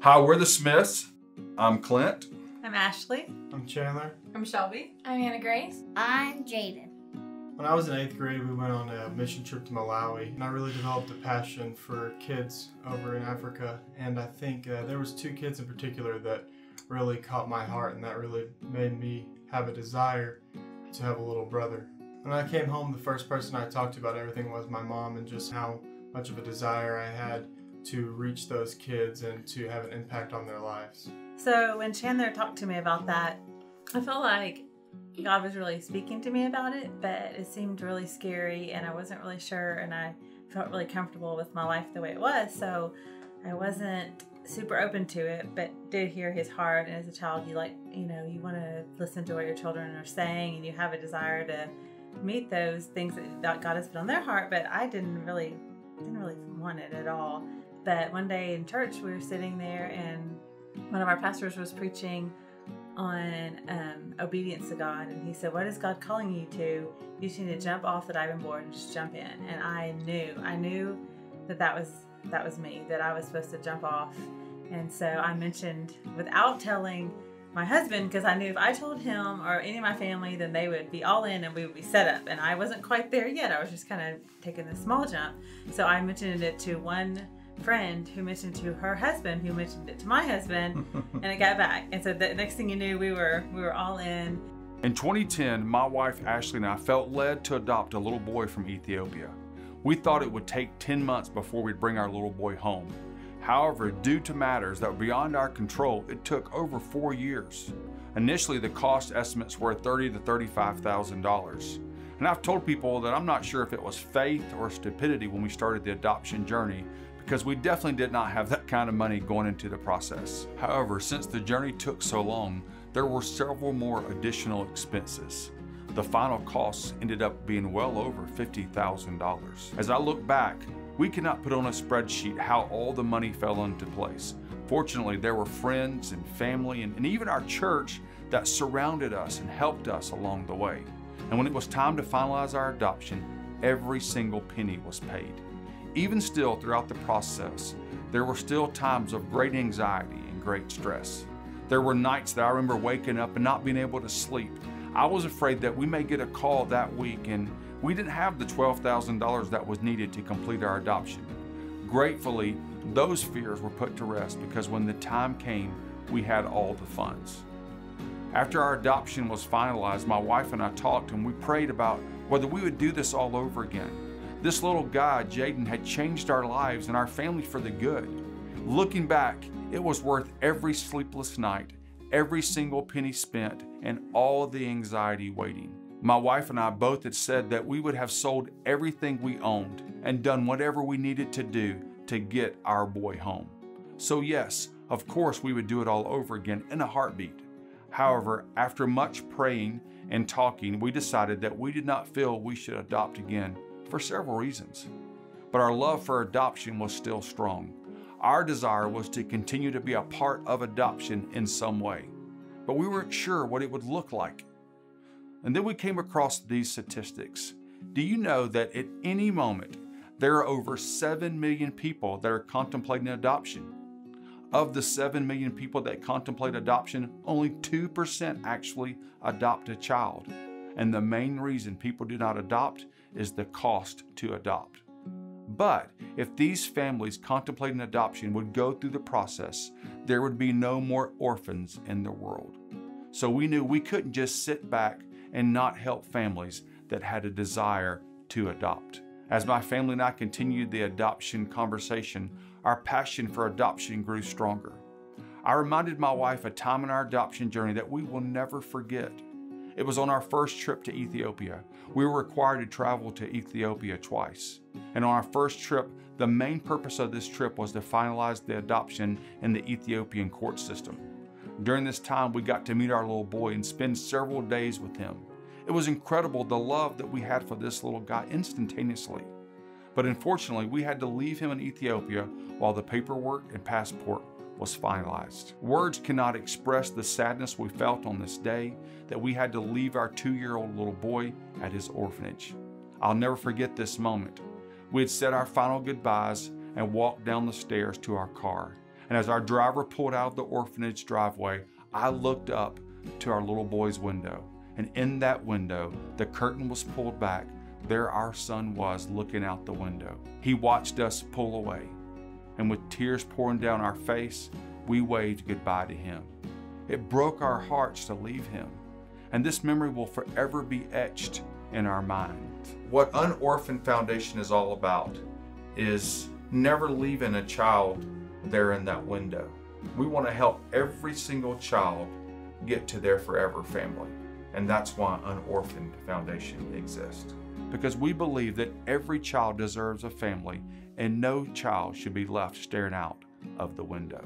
Hi, we're the Smiths. I'm Clint. I'm Ashley. I'm Chandler. I'm Shelby. I'm Anna Grace. I'm Jaden. When I was in 8th grade, we went on a mission trip to Malawi, and I really developed a passion for kids over in Africa. And I think there was 2 kids in particular that really caught my heart, and that really made me have a desire to have a little brother. When I came home, the first person I talked to about everything was my mom, and just how much of a desire I had to reach those kids and to have an impact on their lives. So when Chandler talked to me about that, I felt like God was really speaking to me about it, but it seemed really scary and I wasn't really sure, and I felt really comfortable with my life the way it was. So I wasn't super open to it, but did hear his heart. And as a child, you want to listen to what your children are saying, and you have a desire to meet those things that God has put on their heart, but I didn't really want it at all. But one day in church, we were sitting there and one of our pastors was preaching on obedience to God, and he said, "What is God calling you to? You just need to jump off the diving board and just jump in." And I knew that was me, that I was supposed to jump off. And so I mentioned, without telling my husband, because I knew if I told him or any of my family, then they would be all in and we would be set up. And I wasn't quite there yet. I was just kind of taking this small jump. So I mentioned it to one friend, who mentioned to her husband, who mentioned it to my husband, and it got back. And so the next thing you knew, we were all in. In 2010, my wife Ashley and I felt led to adopt a little boy from Ethiopia. We thought it would take 10 months before we'd bring our little boy home. However, due to matters that were beyond our control, it took over 4 years. Initially, the cost estimates were $30,000 to $35,000. And I've told people that I'm not sure if it was faith or stupidity when we started the adoption journey, because we definitely did not have that kind of money going into the process. However, since the journey took so long, there were several more additional expenses. The final costs ended up being well over $50,000. As I look back, we cannot put on a spreadsheet how all the money fell into place. Fortunately, there were friends and family and even our church that surrounded us and helped us along the way. And when it was time to finalize our adoption, every single penny was paid. Even still, throughout the process, there were still times of great anxiety and great stress. There were nights that I remember waking up and not being able to sleep. I was afraid that we may get a call that week and we didn't have the $12,000 that was needed to complete our adoption. Gratefully, those fears were put to rest, because when the time came, we had all the funds. After our adoption was finalized, my wife and I talked and we prayed about whether we would do this all over again. This little guy, Jaden, had changed our lives and our family for the good. Looking back, it was worth every sleepless night, every single penny spent, and all the anxiety waiting. My wife and I both had said that we would have sold everything we owned and done whatever we needed to do to get our boy home. So yes, of course we would do it all over again in a heartbeat. However, after much praying and talking, we decided that we did not feel we should adopt again for several reasons. But our love for adoption was still strong. Our desire was to continue to be a part of adoption in some way, but we weren't sure what it would look like. And then we came across these statistics. Do you know that at any moment, there are over 7 million people that are contemplating adoption? Of the 7 million people that contemplate adoption, only 2% actually adopt a child. And the main reason people do not adopt is the cost to adopt. But if these families contemplating adoption would go through the process, there would be no more orphans in the world. So we knew we couldn't just sit back and not help families that had a desire to adopt. As my family and I continued the adoption conversation, our passion for adoption grew stronger. I reminded my wife a time in our adoption journey that we will never forget. It was on our first trip to Ethiopia. We were required to travel to Ethiopia twice. And on our first trip, the main purpose of this trip was to finalize the adoption in the Ethiopian court system. During this time, we got to meet our little boy and spend several days with him. It was incredible, the love that we had for this little guy instantaneously. But unfortunately, we had to leave him in Ethiopia while the paperwork and passport was finalized. Words cannot express the sadness we felt on this day that we had to leave our 2-year-old little boy at his orphanage. I'll never forget this moment. We had said our final goodbyes and walked down the stairs to our car. And as our driver pulled out of the orphanage driveway, I looked up to our little boy's window. And in that window, the curtain was pulled back. There our son was looking out the window. He watched us pull away. And with tears pouring down our face, we waved goodbye to him. It broke our hearts to leave him. And this memory will forever be etched in our minds. What UnOrphaned Foundation is all about is never leaving a child there in that window. We want to help every single child get to their forever family. And that's why UnOrphaned Foundation exists. Because we believe that every child deserves a family and no child should be left staring out of the window.